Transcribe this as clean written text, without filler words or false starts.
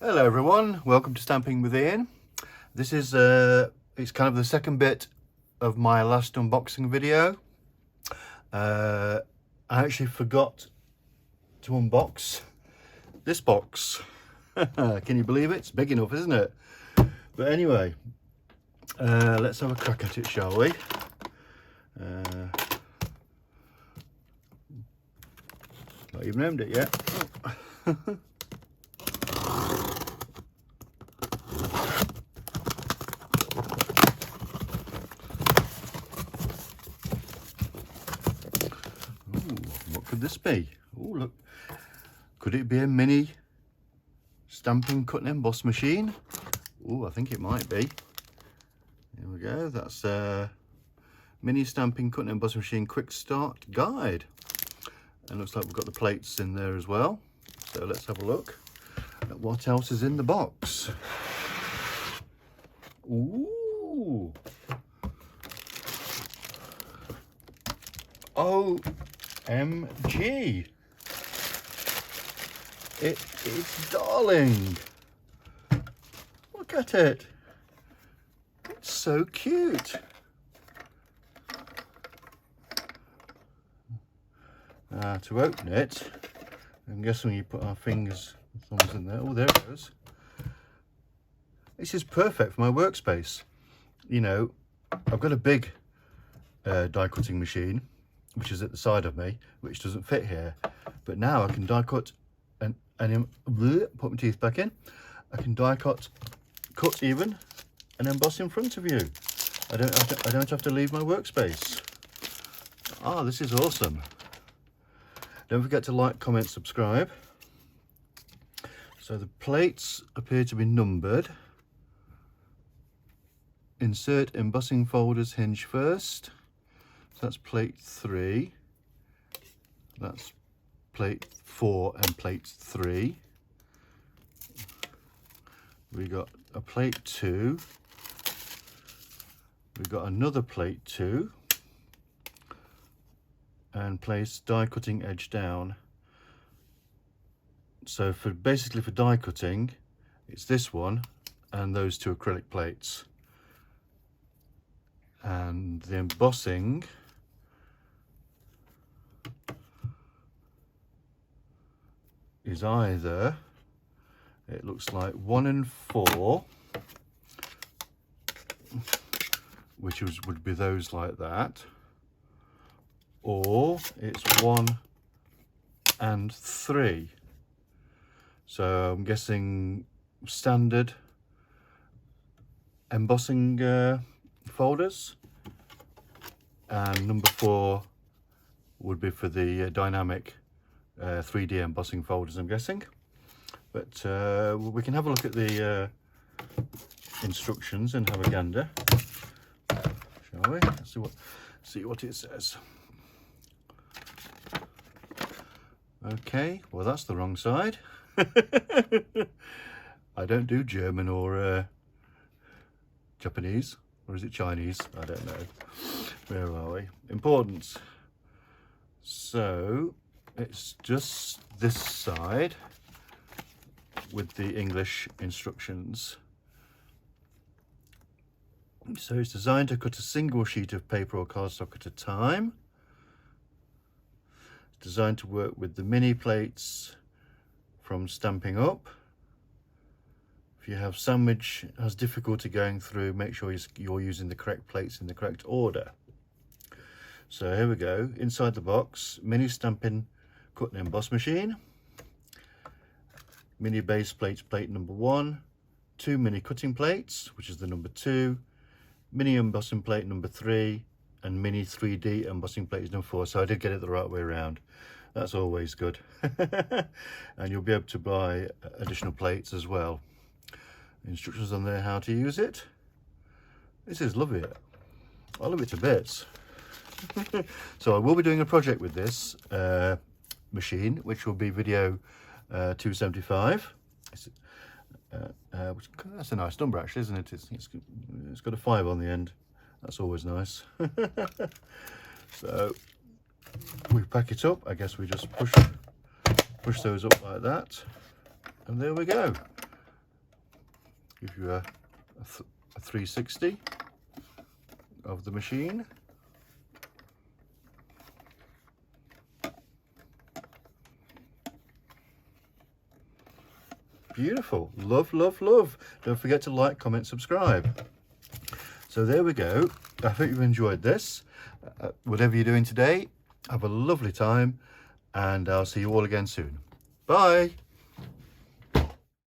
Hello everyone, welcome to Stamping with Ian. This is it's kind of the second bit of my last unboxing video. I actually forgot to unbox this box. Can you believe it? It's big enough, isn't it? But anyway, let's have a crack at it, shall we? Not even opened it yet. What could this be? Oh, look. Could it be a mini stamping, cut and emboss machine? Oh, I think it might be. Here we go. That's a mini stamping, cut and emboss machine quick start guide. And looks like we've got the plates in there as well. So let's have a look at what else is in the box. Ooh. OMG. It is darling. Look at it. It's so cute. To open it, I'm guessing you put our fingers and thumbs in there. Oh, there it goes. This is perfect for my workspace. You know, I've got a big die cutting machine, which is at the side of me, which doesn't fit here. But now I can die cut and put my teeth back in. I can die cut even and emboss in front of you. I don't have to leave my workspace. Ah, this is awesome. Don't forget to like, comment, subscribe. So the plates appear to be numbered. Insert embossing folders hinge first. So that's plate 3. That's plate 4 and plate 3. We got a plate 2. We've got another plate 2. And place die cutting edge down. So basically for die cutting, it's this one and those two acrylic plates. And the embossing is either, it looks like 1 and 4, which would be those like that, or it's 1 and 3. So I'm guessing standard embossing folders, and number 4 would be for the dynamic 3D embossing folders, I'm guessing. But we can have a look at the instructions and have a gander, shall we? Let's see what it says. Okay, well that's the wrong side. I don't do German or Japanese, or is it Chinese? I don't know. Where are we? Importance. So it's just this side with the English instructions. So it's designed to cut a single sheet of paper or cardstock at a time. It's designed to work with the mini plates from Stampin' Up. If you have sandwich has difficulty going through, make sure you're using the correct plates in the correct order. So here we go. Inside the box, mini Stampin' cut and emboss machine, mini base plates, plate number 1, 2 mini cutting plates, which is the number 2, mini embossing plate number 3, and mini 3D embossing plate is number 4. So I did get it the right way around. That's always good. And you'll be able to buy additional plates as well. Instructions on there how to use it. This is lovely. I love it to bits. So I will be doing a project with this machine, which will be video 275. That's a nice number actually, isn't it? It's got a 5 on the end. That's always nice. So we pack it up. I guess we just push those up like that, and there we go. Give you a 360 of the machine. Beautiful. Love, love, love. Don't forget to like, comment, subscribe. So there we go. I hope you've enjoyed this. Whatever you're doing today, have a lovely time, and I'll see you all again soon. Bye.